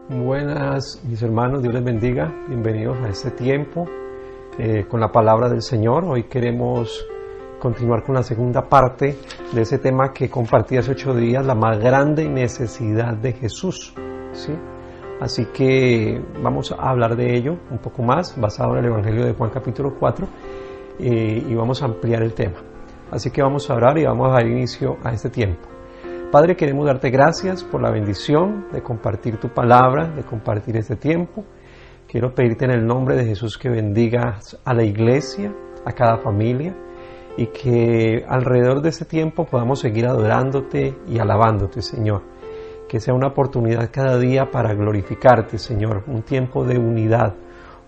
Buenas, mis hermanos, Dios les bendiga. Bienvenidos a este tiempo con la palabra del Señor. Hoy queremos continuar con la segunda parte de ese tema que compartí hace 8 días, la más grande necesidad de Jesús, ¿sí? Así que vamos a hablar de ello un poco más, basado en el Evangelio de Juan capítulo 4, y vamos a ampliar el tema. Así que vamos a orar y vamos a dar inicio a este tiempo. Padre, queremos darte gracias por la bendición de compartir tu palabra, de compartir este tiempo. Quiero pedirte en el nombre de Jesús que bendigas a la iglesia, a cada familia, y que alrededor de este tiempo podamos seguir adorándote y alabándote, Señor. Que sea una oportunidad cada día para glorificarte, Señor. Un tiempo de unidad,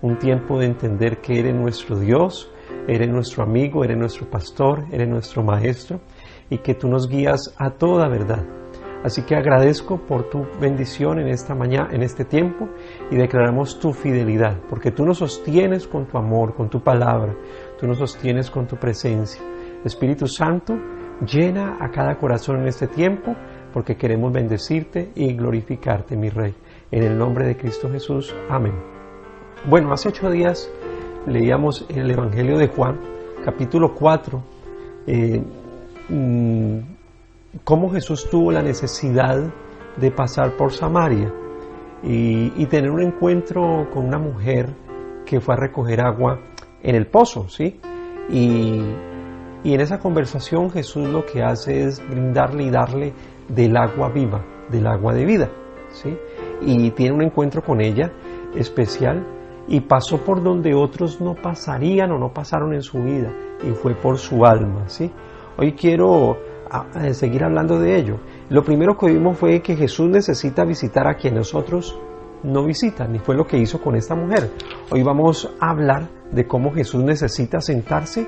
un tiempo de entender que eres nuestro Dios, eres nuestro amigo, eres nuestro pastor, eres nuestro maestro, y que tú nos guías a toda verdad. Así que agradezco por tu bendición en esta mañana, en este tiempo, y declaramos tu fidelidad, porque tú nos sostienes con tu amor, con tu palabra, tú nos sostienes con tu presencia. Espíritu Santo, llena a cada corazón en este tiempo, porque queremos bendecirte y glorificarte, mi Rey. En el nombre de Cristo Jesús. Amén. Bueno, hace 8 días leíamos el Evangelio de Juan, capítulo 4, cómo Jesús tuvo la necesidad de pasar por Samaria y tener un encuentro con una mujer que fue a recoger agua en el pozo, ¿sí? Y en esa conversación Jesús lo que hace es brindarle y darle del agua viva, del agua de vida, ¿sí? Y tiene un encuentro con ella especial y pasó por donde otros no pasarían o no pasaron en su vida, y fue por su alma, ¿sí? Hoy quiero seguir hablando de ello. Lo primero que vimos fue que Jesús necesita visitar a quienes otros no visitan, y fue lo que hizo con esta mujer. Hoy vamos a hablar de cómo Jesús necesita sentarse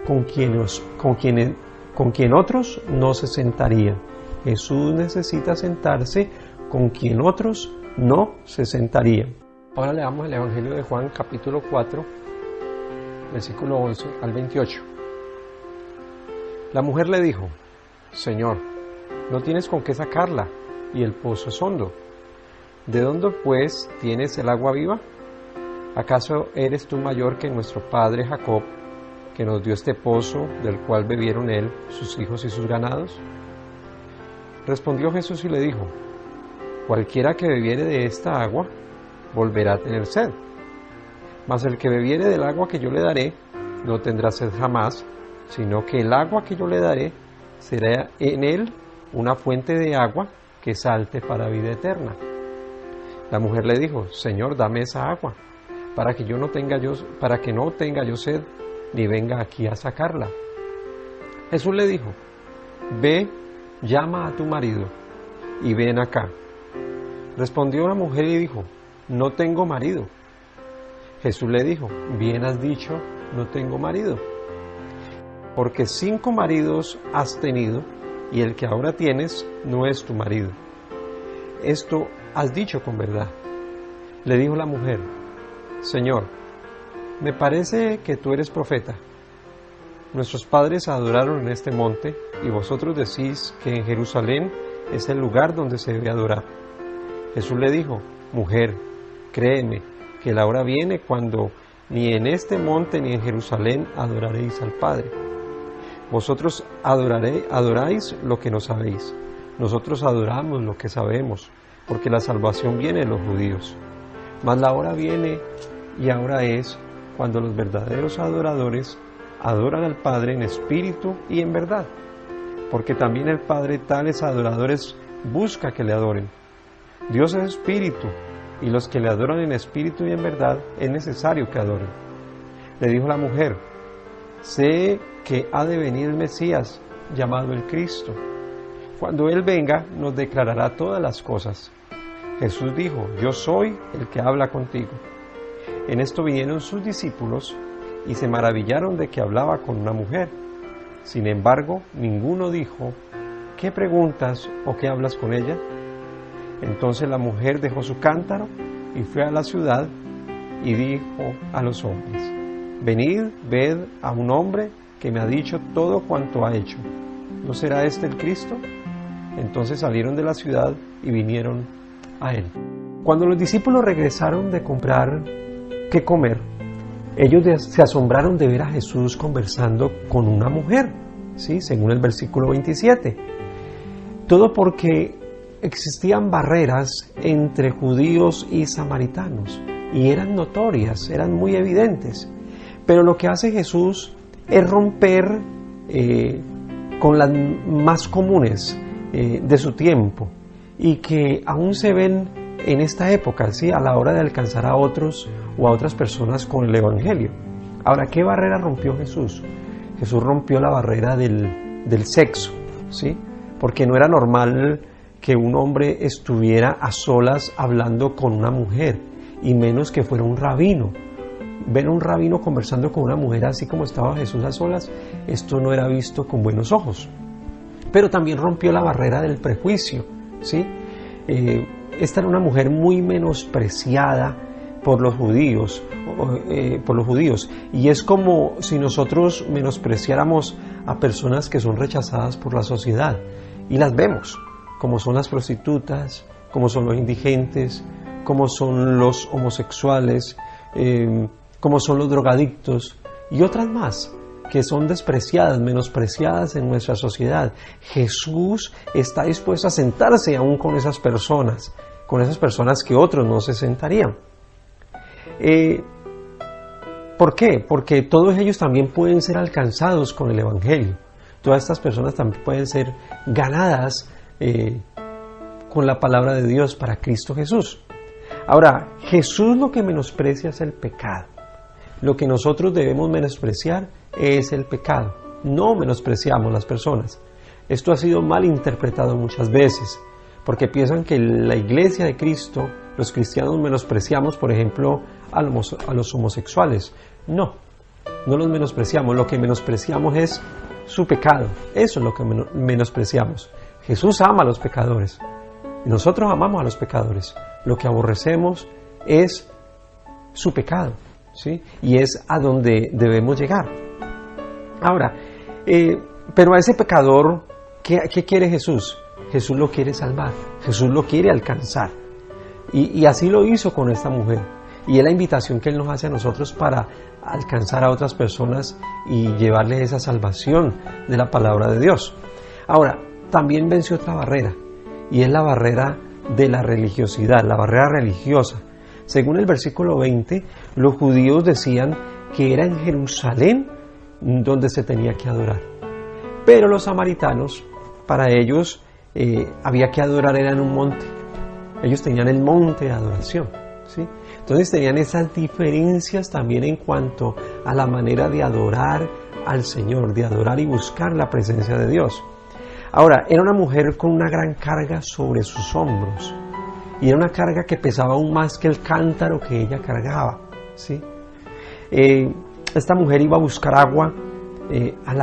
con quien otros no se sentarían. Jesús necesita sentarse con quien otros no se sentarían. Ahora leamos el Evangelio de Juan, capítulo 4, versículo 11 al 28. La mujer le dijo: Señor, no tienes con qué sacarla, y el pozo es hondo. ¿De dónde, pues, tienes el agua viva? ¿Acaso eres tú mayor que nuestro padre Jacob, que nos dio este pozo, del cual bebieron él, sus hijos y sus ganados? Respondió Jesús y le dijo: Cualquiera que bebiere de esta agua, volverá a tener sed. Mas el que bebiere del agua que yo le daré, no tendrá sed jamás, sino que el agua que yo le daré será en él una fuente de agua que salte para vida eterna. La mujer le dijo: Señor, dame esa agua, para que no tenga yo sed, ni venga aquí a sacarla. Jesús le dijo: Ve, llama a tu marido, y ven acá. Respondió la mujer y dijo: No tengo marido. Jesús le dijo: Bien has dicho, no tengo marido. Porque 5 maridos has tenido, y el que ahora tienes no es tu marido. Esto has dicho con verdad. Le dijo la mujer: Señor, me parece que tú eres profeta. Nuestros padres adoraron en este monte, y vosotros decís que en Jerusalén es el lugar donde se debe adorar. Jesús le dijo: Mujer, créeme, que la hora viene cuando ni en este monte ni en Jerusalén adoraréis al Padre. Vosotros adoráis lo que no sabéis. Nosotros adoramos lo que sabemos, porque la salvación viene de los judíos. Mas la hora viene, y ahora es, cuando los verdaderos adoradores adoran al Padre en espíritu y en verdad, porque también el Padre tales adoradores busca que le adoren. Dios es espíritu, y los que le adoran en espíritu y en verdad es necesario que adoren. Le dijo la mujer: Sé que ha de venir el Mesías, llamado el Cristo. Cuando Él venga, nos declarará todas las cosas. Jesús dijo: Yo soy el que habla contigo. En esto vinieron sus discípulos y se maravillaron de que hablaba con una mujer. Sin embargo, ninguno dijo: ¿Qué preguntas o qué hablas con ella? Entonces la mujer dejó su cántaro y fue a la ciudad y dijo a los hombres: Venid, ved a un hombre que me ha dicho todo cuanto ha hecho. ¿No será este el Cristo? Entonces salieron de la ciudad y vinieron a él. Cuando los discípulos regresaron de comprar qué comer, ellos se asombraron de ver a Jesús conversando con una mujer, ¿sí? Según el versículo 27. Todo porque existían barreras entre judíos y samaritanos, y eran notorias, eran muy evidentes. Pero lo que hace Jesús es romper con las más comunes de su tiempo, y que aún se ven en esta época, ¿sí? A la hora de alcanzar a otros o a otras personas con el Evangelio. Ahora, ¿qué barrera rompió Jesús? Jesús rompió la barrera del sexo, ¿sí? Porque no era normal que un hombre estuviera a solas hablando con una mujer, y menos que fuera un rabino. Ver a un rabino conversando con una mujer así como estaba Jesús a solas, esto no era visto con buenos ojos. Pero también rompió la barrera del prejuicio, ¿sí? Esta era una mujer muy menospreciada por los judíos, y es como si nosotros menospreciáramos a personas que son rechazadas por la sociedad, y las vemos, como son las prostitutas, como son los indigentes, como son los homosexuales, como son los drogadictos y otras más que son despreciadas, menospreciadas en nuestra sociedad. Jesús está dispuesto a sentarse aún con esas personas que otros no se sentarían. ¿Por qué? Porque todos ellos también pueden ser alcanzados con el Evangelio. Todas estas personas también pueden ser ganadas con la palabra de Dios para Cristo Jesús. Ahora, Jesús lo que menosprecia es el pecado. Lo que nosotros debemos menospreciar es el pecado. No menospreciamos las personas. Esto ha sido mal interpretado muchas veces, porque piensan que la iglesia de Cristo, los cristianos menospreciamos, por ejemplo, a los homosexuales. No los menospreciamos. Lo que menospreciamos es su pecado. Eso es lo que menospreciamos. Jesús ama a los pecadores. Nosotros amamos a los pecadores. Lo que aborrecemos es su pecado, ¿sí? Y es a donde debemos llegar. Ahora, pero a ese pecador, ¿qué quiere Jesús? Jesús lo quiere salvar, Jesús lo quiere alcanzar. Y así lo hizo con esta mujer. Y es la invitación que Él nos hace a nosotros para alcanzar a otras personas y llevarles esa salvación de la palabra de Dios. Ahora, también venció otra barrera, y es la barrera de la religiosidad, la barrera religiosa. Según el versículo 20, los judíos decían que era en Jerusalén donde se tenía que adorar. Pero los samaritanos, para ellos, había que adorar era en un monte. Ellos tenían el monte de adoración, ¿sí? Entonces tenían esas diferencias también en cuanto a la manera de adorar al Señor, de adorar y buscar la presencia de Dios. Ahora, era una mujer con una gran carga sobre sus hombros, y era una carga que pesaba aún más que el cántaro que ella cargaba, ¿sí? Esta mujer iba a buscar agua a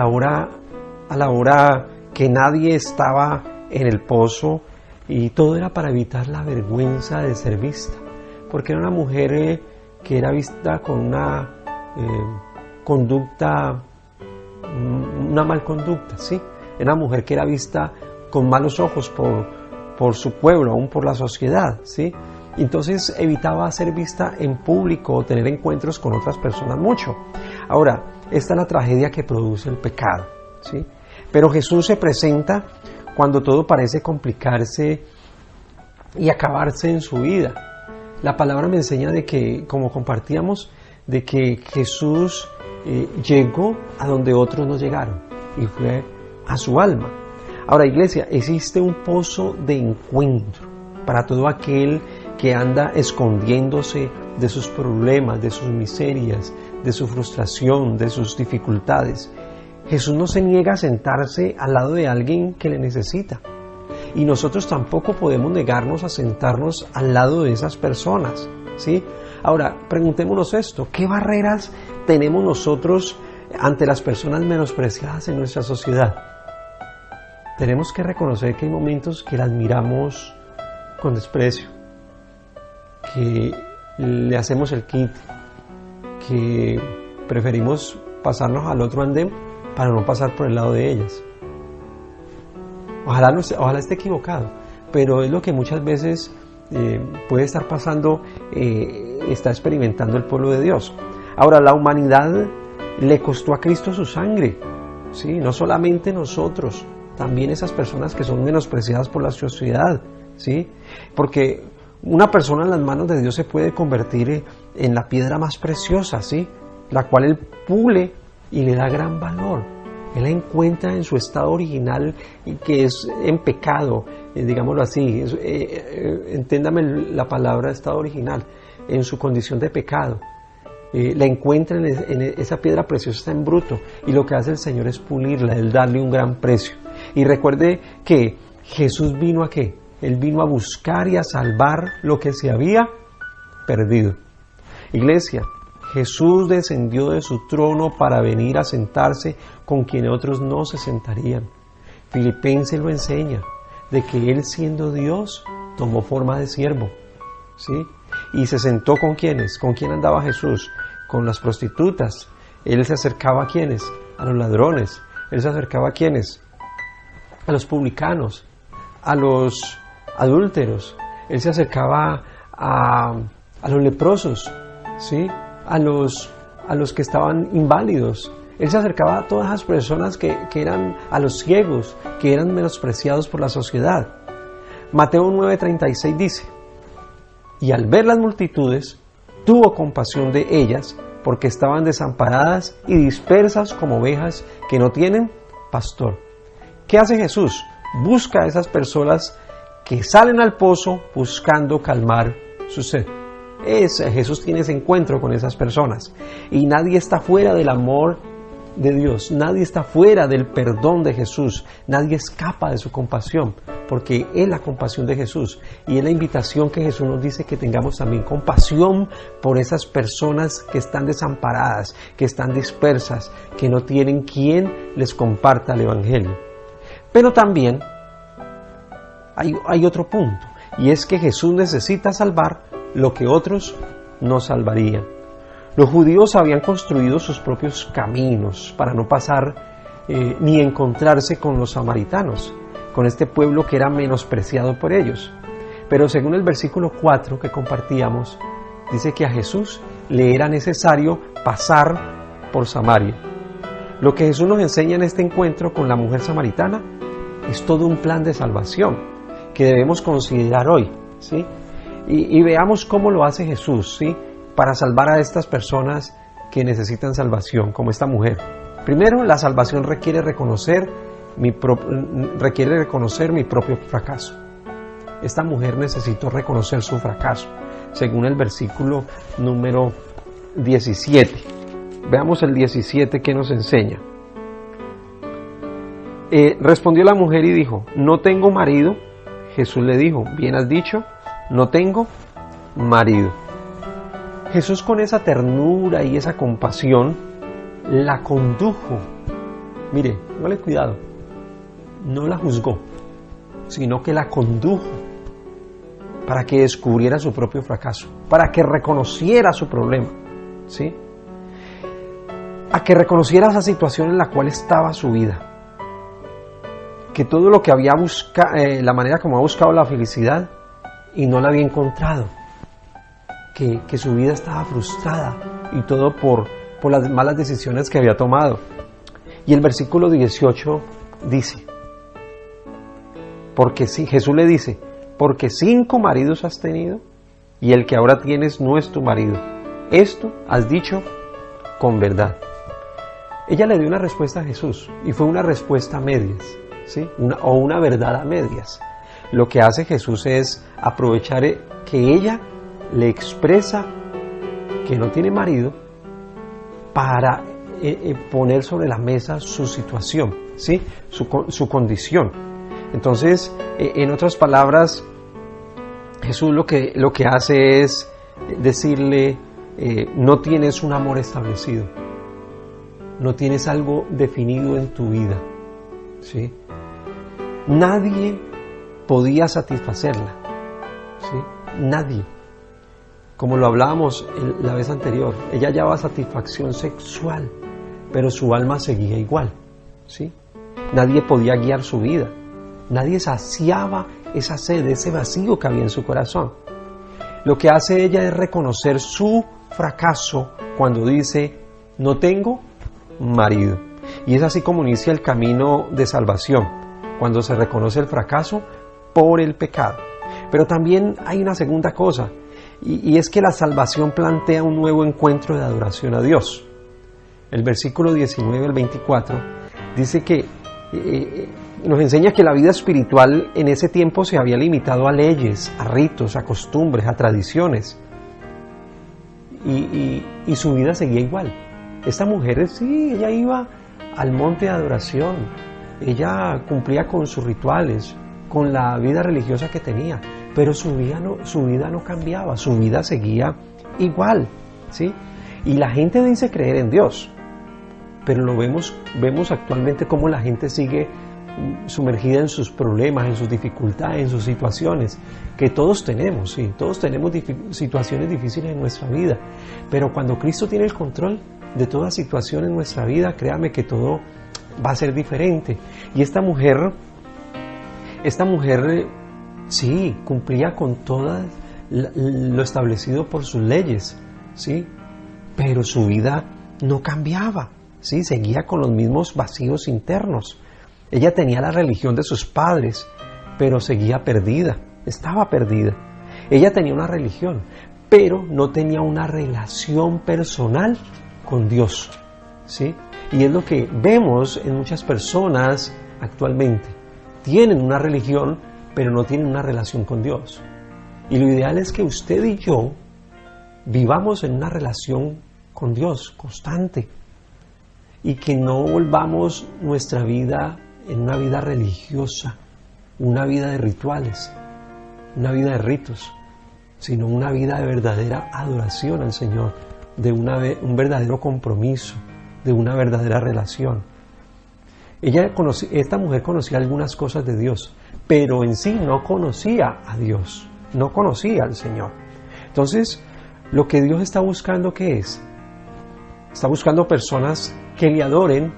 la hora que nadie estaba en el pozo, y todo era para evitar la vergüenza de ser vista, porque era una mujer que era vista con una conducta, una mal conducta, ¿sí? Era una mujer que era vista con malos ojos por su pueblo, aún por la sociedad, ¿sí? Entonces evitaba ser vista en público o tener encuentros con otras personas mucho. Ahora, esta es la tragedia que produce el pecado, ¿sí? Pero Jesús se presenta cuando todo parece complicarse y acabarse en su vida. La palabra me enseña de que, como compartíamos, de que Jesús llegó a donde otros no llegaron, y fue a su alma. Ahora, iglesia, existe un pozo de encuentro para todo aquel que anda escondiéndose de sus problemas, de sus miserias, de su frustración, de sus dificultades. Jesús no se niega a sentarse al lado de alguien que le necesita, y nosotros tampoco podemos negarnos a sentarnos al lado de esas personas, ¿sí? Ahora, preguntémonos esto: ¿qué barreras tenemos nosotros ante las personas menospreciadas en nuestra sociedad? Tenemos que reconocer que hay momentos que las miramos con desprecio, que le hacemos el quite, que preferimos pasarnos al otro andén para no pasar por el lado de ellas. Ojalá esté equivocado, pero es lo que muchas veces puede estar pasando, está experimentando el pueblo de Dios. Ahora, la humanidad le costó a Cristo su sangre, ¿sí? No solamente nosotros, también esas personas que son menospreciadas por la sociedad, ¿sí? Porque una persona en las manos de Dios se puede convertir en la piedra más preciosa, ¿sí? La cual Él pule y le da gran valor. Él la encuentra en su estado original, y que es en pecado, digámoslo así, entiéndame la palabra estado original, en su condición de pecado. La encuentra en esa piedra preciosa, está en bruto, y lo que hace el Señor es pulirla, es darle un gran precio. Y recuerde que Jesús vino ¿a qué? Él vino a buscar y a salvar lo que se había perdido. Iglesia, Jesús descendió de su trono para venir a sentarse con quienes otros no se sentarían. Filipenses lo enseña, de que Él, siendo Dios, tomó forma de siervo, ¿sí? Y se sentó con quienes. ¿Con quién andaba Jesús? Con las prostitutas. Él se acercaba a quienes, a los ladrones. Él se acercaba a quienes, a los publicanos, a los adúlteros. Él se acercaba a los leprosos, ¿sí? A los que estaban inválidos. Él se acercaba a todas las personas que eran, a los ciegos, que eran menospreciados por la sociedad. Mateo 9:36 dice: y al ver las multitudes, tuvo compasión de ellas, porque estaban desamparadas y dispersas como ovejas que no tienen pastor. ¿Qué hace Jesús? Busca a esas personas que salen al pozo buscando calmar su sed. Jesús tiene ese encuentro con esas personas. Y nadie está fuera del amor de Dios, nadie está fuera del perdón de Jesús, nadie escapa de su compasión, porque es la compasión de Jesús, y es la invitación que Jesús nos dice, que tengamos también compasión por esas personas que están desamparadas, que están dispersas, que no tienen quien les comparta el Evangelio. Pero también hay otro punto, y es que Jesús necesita salvar lo que otros no salvarían. Los judíos habían construido sus propios caminos para no pasar ni encontrarse con los samaritanos, con este pueblo que era menospreciado por ellos. Pero según el versículo 4 que compartíamos, dice que a Jesús le era necesario pasar por Samaria. Lo que Jesús nos enseña en este encuentro con la mujer samaritana es todo un plan de salvación que debemos considerar hoy, ¿sí? Y veamos cómo lo hace Jesús, ¿sí? Para salvar a estas personas que necesitan salvación, como esta mujer. Primero, la salvación requiere reconocer mi propio fracaso. Esta mujer necesitó reconocer su fracaso, según el versículo número 17. Veamos el 17 que nos enseña. Respondió la mujer y dijo: no tengo marido. Jesús le dijo: bien has dicho, no tengo marido. Jesús, con esa ternura y esa compasión, la condujo. Mire, póngale cuidado, no la juzgó, sino que la condujo para que descubriera su propio fracaso, para que reconociera su problema, ¿sí? A que reconociera esa situación en la cual estaba su vida, que todo lo que había buscado, la manera como ha buscado la felicidad y no la había encontrado, que su vida estaba frustrada, y todo por las malas decisiones que había tomado. Y el versículo 18 dice, porque si Jesús le dice: porque 5 maridos has tenido, y el que ahora tienes no es tu marido. Esto has dicho con verdad. Ella le dio una respuesta a Jesús, y fue una respuesta a medias, ¿sí? Una verdad a medias. Lo que hace Jesús es aprovechar que ella le expresa que no tiene marido para poner sobre la mesa su situación, ¿sí? Su condición. Entonces, en otras palabras, Jesús lo que hace es decirle: no tienes un amor establecido, no tienes algo definido en tu vida, ¿sí? Nadie podía satisfacerla, ¿sí? Nadie. Como lo hablábamos la vez anterior, ella hallaba satisfacción sexual, pero su alma seguía igual, ¿sí? Nadie podía guiar su vida. Nadie saciaba esa sed, ese vacío que había en su corazón. Lo que hace ella es reconocer su fracaso cuando dice, no tengo marido. Y es así como inicia el camino de salvación, cuando se reconoce el fracaso por el pecado. Pero también hay una segunda cosa, y es que la salvación plantea un nuevo encuentro de adoración a Dios. El versículo 19 al 24 dice que nos enseña que la vida espiritual en ese tiempo se había limitado a leyes, a ritos, a costumbres, a tradiciones. Y su vida seguía igual. Esta mujer, sí, ella iba al monte de adoración. Ella cumplía con sus rituales, con la vida religiosa que tenía. Pero su vida no cambiaba, su vida seguía igual, ¿sí? Y la gente dice creer en Dios. Pero vemos actualmente cómo la gente sigue sumergida en sus problemas, en sus dificultades, en sus situaciones, que todos tenemos, sí, todos tenemos situaciones difíciles en nuestra vida, pero cuando Cristo tiene el control de toda situación en nuestra vida, créame que todo va a ser diferente. Y esta mujer, sí, cumplía con todo lo establecido por sus leyes, sí, pero su vida no cambiaba, sí, seguía con los mismos vacíos internos. Ella tenía la religión de sus padres, pero seguía perdida, estaba perdida. Ella tenía una religión, pero no tenía una relación personal con Dios, ¿sí? Y es lo que vemos en muchas personas actualmente. Tienen una religión, pero no tienen una relación con Dios. Y lo ideal es que usted y yo vivamos en una relación con Dios constante y que no volvamos nuestra vida en una vida religiosa, una vida de rituales, una vida de ritos, sino una vida de verdadera adoración al Señor, de un verdadero compromiso, de una verdadera relación. Esta mujer conocía algunas cosas de Dios, pero en sí no conocía a Dios, no conocía al Señor. Entonces, lo que Dios está buscando, ¿qué es? Está buscando personas que le adoren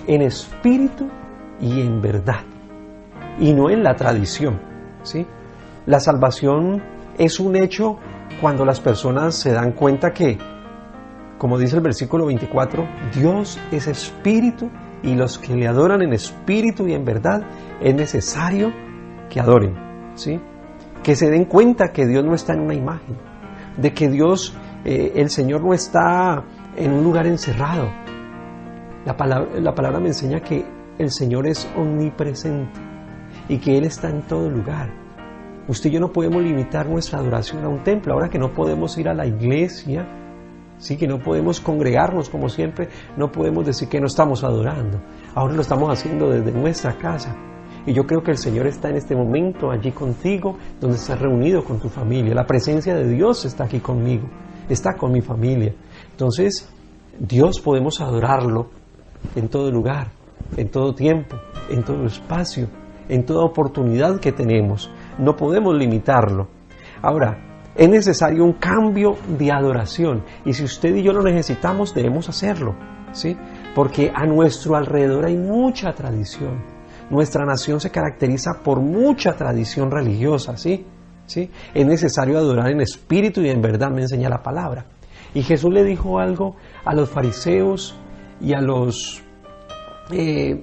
en espíritu y en verdad, y no en la tradición, ¿sí? La salvación es un hecho cuando las personas se dan cuenta que, como dice el versículo 24, Dios es espíritu y los que le adoran en espíritu y en verdad es necesario que adoren, ¿sí? Que se den cuenta que Dios no está en una imagen, de que Dios, el Señor no está en un lugar encerrado. La palabra me enseña que el Señor es omnipresente y que Él está en todo lugar. Usted y yo no podemos limitar nuestra adoración a un templo. Ahora que no podemos ir a la iglesia, sí, que no podemos congregarnos como siempre, no podemos decir que no estamos adorando. Ahora lo estamos haciendo desde nuestra casa. Y yo creo que el Señor está en este momento allí contigo, donde estás reunido con tu familia. La presencia de Dios está aquí conmigo, está con mi familia. Entonces, Dios podemos adorarlo en todo lugar, en todo tiempo, en todo espacio, en toda oportunidad que tenemos. No podemos limitarlo. Ahora, es necesario un cambio de adoración, y si usted y yo lo necesitamos, debemos hacerlo, ¿sí? Porque a nuestro alrededor hay mucha tradición. Nuestra nación se caracteriza por mucha tradición religiosa, ¿sí? ¿Sí? Es necesario adorar en espíritu y en verdad, me enseña la palabra. Y Jesús le dijo algo a los fariseos y a los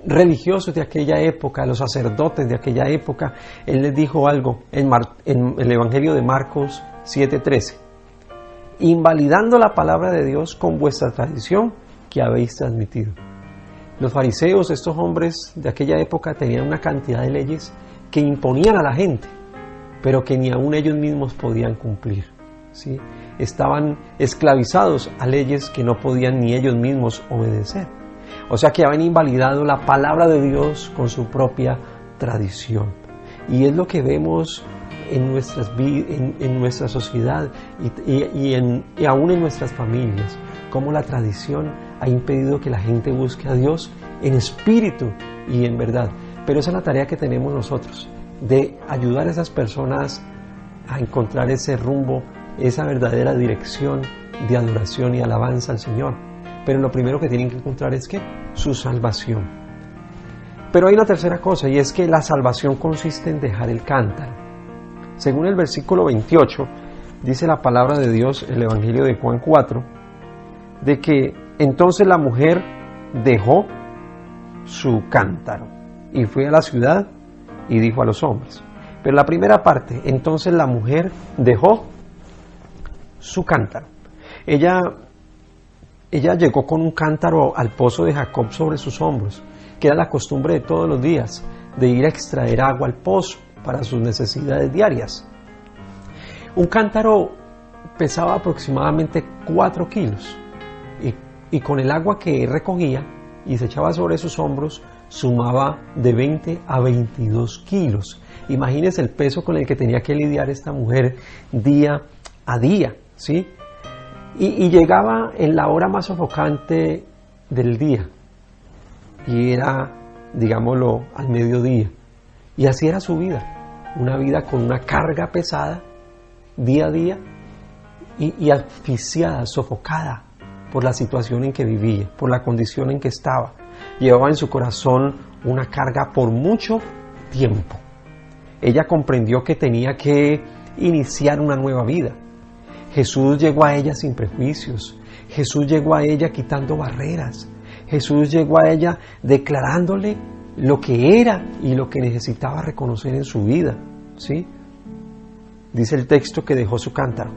religiosos de aquella época, a los sacerdotes de aquella época. Él les dijo algo en el Evangelio de Marcos 7:13: invalidando la palabra de Dios con vuestra tradición que habéis transmitido. Los fariseos, estos hombres de aquella época, tenían una cantidad de leyes que imponían a la gente, pero que ni aún ellos mismos podían cumplir, ¿sí? Estaban esclavizados a leyes que no podían ni ellos mismos obedecer. O sea que habían invalidado la palabra de Dios con su propia tradición. Y es lo que vemos en nuestra sociedad y aún en nuestras familias, cómo la tradición ha impedido que la gente busque a Dios en espíritu y en verdad. Pero esa es la tarea que tenemos nosotros, de ayudar a esas personas a encontrar ese rumbo, esa verdadera dirección de adoración y alabanza al Señor. Pero lo primero que tienen que encontrar es ¿qué? Su salvación. Pero hay una tercera cosa, y es que la salvación consiste en dejar el cántaro. Según el versículo 28, dice la palabra de Dios, el Evangelio de Juan 4, de que entonces la mujer dejó su cántaro y fue a la ciudad y dijo a los hombres. Pero la primera parte, entonces la mujer dejó su cántaro. Ella llegó con un cántaro al pozo de Jacob sobre sus hombros, que era la costumbre de todos los días, de ir a extraer agua al pozo para sus necesidades diarias. Un cántaro pesaba aproximadamente 4 kilos y con el agua que recogía y se echaba sobre sus hombros sumaba de 20 a 22 kilos. Imagínense el peso con el que tenía que lidiar esta mujer día a día, ¿sí? Y llegaba en la hora más sofocante del día, y era, digámoslo, al mediodía. Y así era su vida, una vida con una carga pesada, día a día, y asfixiada, sofocada por la situación en que vivía, por la condición en que estaba. Llevaba en su corazón una carga por mucho tiempo. Ella comprendió que tenía que iniciar una nueva vida. Jesús llegó a ella sin prejuicios. Jesús llegó a ella quitando barreras. Jesús llegó a ella declarándole lo que era y lo que necesitaba reconocer en su vida, ¿sí? Dice el texto que dejó su cántaro.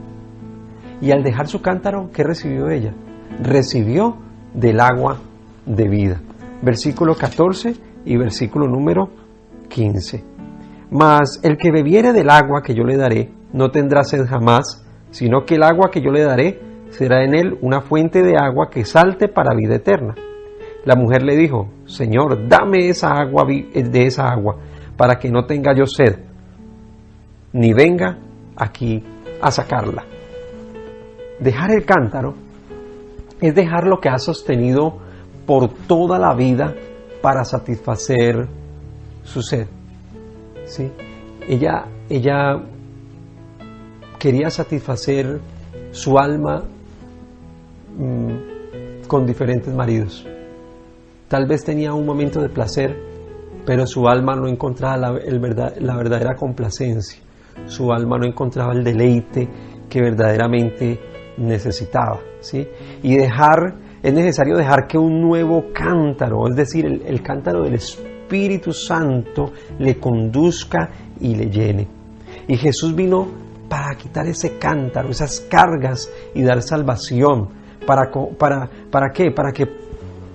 Y al dejar su cántaro, ¿qué recibió ella? Recibió del agua de vida. Versículo 14 y versículo número 15. Mas el que bebiere del agua que yo le daré, no tendrá sed jamás, sino que el agua que yo le daré será en él una fuente de agua que salte para vida eterna. La mujer le dijo: Señor, dame esa agua, de esa agua, para que no tenga yo sed, ni venga aquí a sacarla. Dejar el cántaro es dejar lo que ha sostenido por toda la vida para satisfacer su sed, ¿sí? Ella quería satisfacer su alma con diferentes maridos. Tal vez tenía un momento de placer, pero su alma no encontraba la verdadera complacencia. Su alma no encontraba el deleite que verdaderamente necesitaba, ¿sí? Y es necesario dejar que un nuevo cántaro, es decir, el cántaro del Espíritu Santo, le conduzca y le llene. Y Jesús vino para quitar ese cántaro, esas cargas, y dar salvación. ¿Para qué? Para que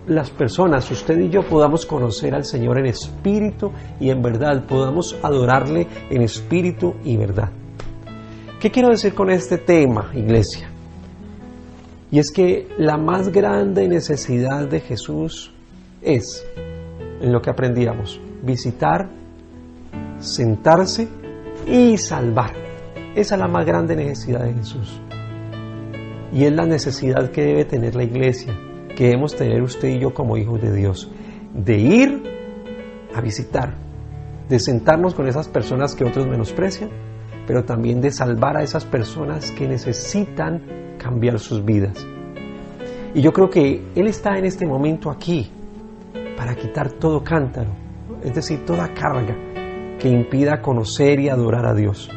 las personas, usted y yo, podamos conocer al Señor en espíritu y en verdad, podamos adorarle en espíritu y verdad. ¿Qué quiero decir con este tema, iglesia? Y es que la más grande necesidad de Jesús es, en lo que aprendíamos, visitar, sentarse y salvar. Esa es la más grande necesidad de Jesús. Y es la necesidad que debe tener la iglesia, que debemos tener usted y yo como hijos de Dios, de ir a visitar, de sentarnos con esas personas que otros menosprecian, pero también de salvar a esas personas que necesitan cambiar sus vidas. Y yo creo que Él está en este momento aquí para quitar todo cántaro, es decir, toda carga que impida conocer y adorar a Dios.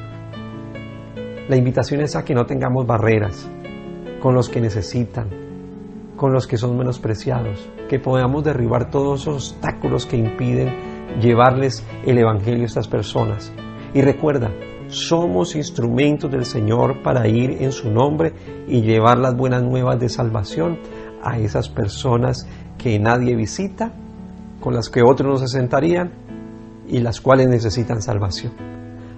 La invitación es a que no tengamos barreras con los que necesitan, con los que son menospreciados, que podamos derribar todos esos obstáculos que impiden llevarles el Evangelio a estas personas. Y recuerda, somos instrumentos del Señor para ir en su nombre y llevar las buenas nuevas de salvación a esas personas que nadie visita, con las que otros no se sentarían y las cuales necesitan salvación.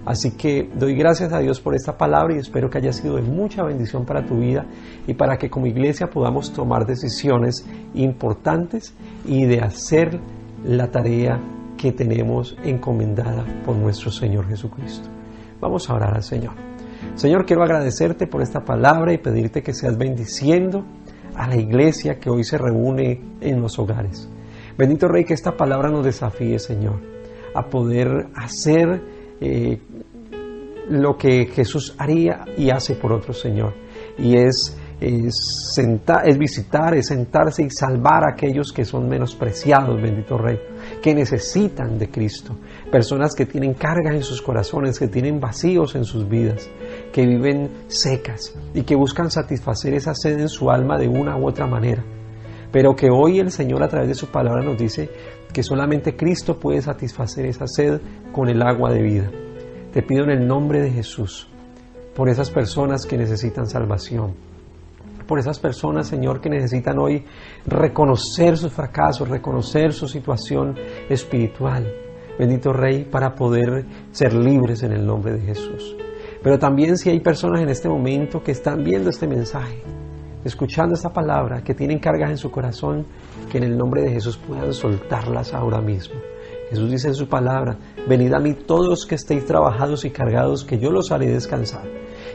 Así que doy gracias a Dios por esta palabra y espero que haya sido de mucha bendición para tu vida y para que como iglesia podamos tomar decisiones importantes y de hacer la tarea que tenemos encomendada por nuestro Señor Jesucristo. Vamos a orar al Señor. Señor, quiero agradecerte por esta palabra y pedirte que seas bendiciendo a la iglesia que hoy se reúne en los hogares. Bendito Rey, que esta palabra nos desafíe, Señor, a poder hacer lo que Jesús haría y hace por otros, Señor. Y es visitar, es sentarse y salvar a aquellos que son menospreciados, bendito Rey. que necesitan de Cristo, personas que tienen cargas en sus corazones, que tienen vacíos en sus vidas, que viven secas y que buscan satisfacer esa sed en su alma de una u otra manera. Pero que hoy el Señor a través de su palabra nos dice que solamente Cristo puede satisfacer esa sed con el agua de vida. Te pido en el nombre de Jesús, por esas personas que necesitan salvación, por esas personas, Señor, que necesitan hoy reconocer sus fracasos, reconocer su situación espiritual, bendito Rey, para poder ser libres en el nombre de Jesús. Pero también si hay personas en este momento que están viendo este mensaje, escuchando esta palabra, que tienen cargas en su corazón, que en el nombre de Jesús puedan soltarlas ahora mismo. Jesús dice en su palabra: venid a mí todos los que estéis trabajados y cargados, que yo los haré descansar.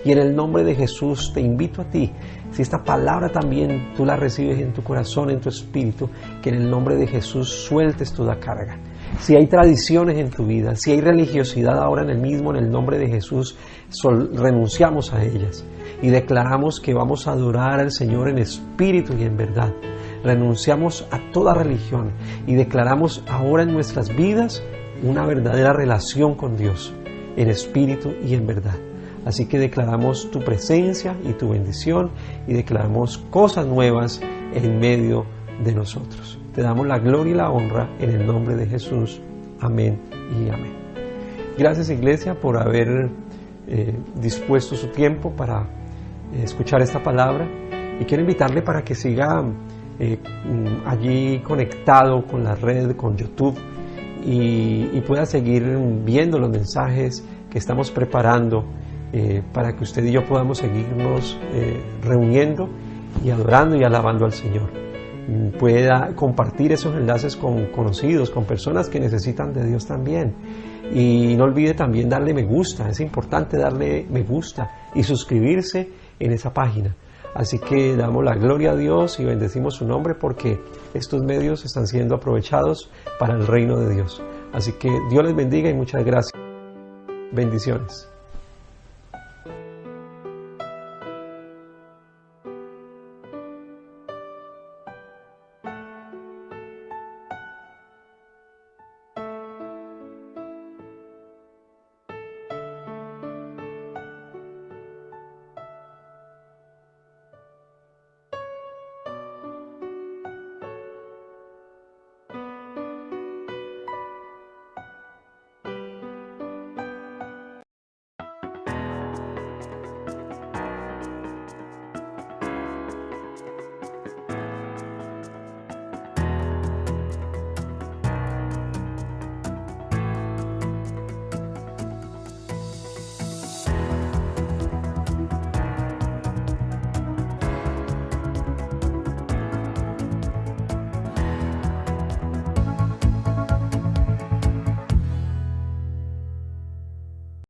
Y en el nombre de Jesús te invito a ti, si esta palabra también tú la recibes en tu corazón, en tu espíritu, que en el nombre de Jesús sueltes toda carga. Si hay tradiciones en tu vida, si hay religiosidad ahora en el nombre de Jesús, renunciamos a ellas y declaramos que vamos a adorar al Señor en espíritu y en verdad. Renunciamos a toda religión y declaramos ahora en nuestras vidas una verdadera relación con Dios, en espíritu y en verdad. Así que declaramos tu presencia y tu bendición y declaramos cosas nuevas en medio de nosotros. Te damos la gloria y la honra en el nombre de Jesús. Amén y amén. Gracias, Iglesia, por haber dispuesto su tiempo para escuchar esta palabra, y quiero invitarle para que siga allí conectado con la red, con YouTube, y pueda seguir viendo los mensajes que estamos preparando para que usted y yo podamos seguirnos reuniendo y adorando y alabando al Señor. Pueda compartir esos enlaces con conocidos, con personas que necesitan de Dios también. Y no olvide también darle me gusta, es importante darle me gusta y suscribirse en esa página. Así que damos la gloria a Dios y bendecimos su nombre, porque estos medios están siendo aprovechados para el reino de Dios. Así que Dios les bendiga y muchas gracias. Bendiciones.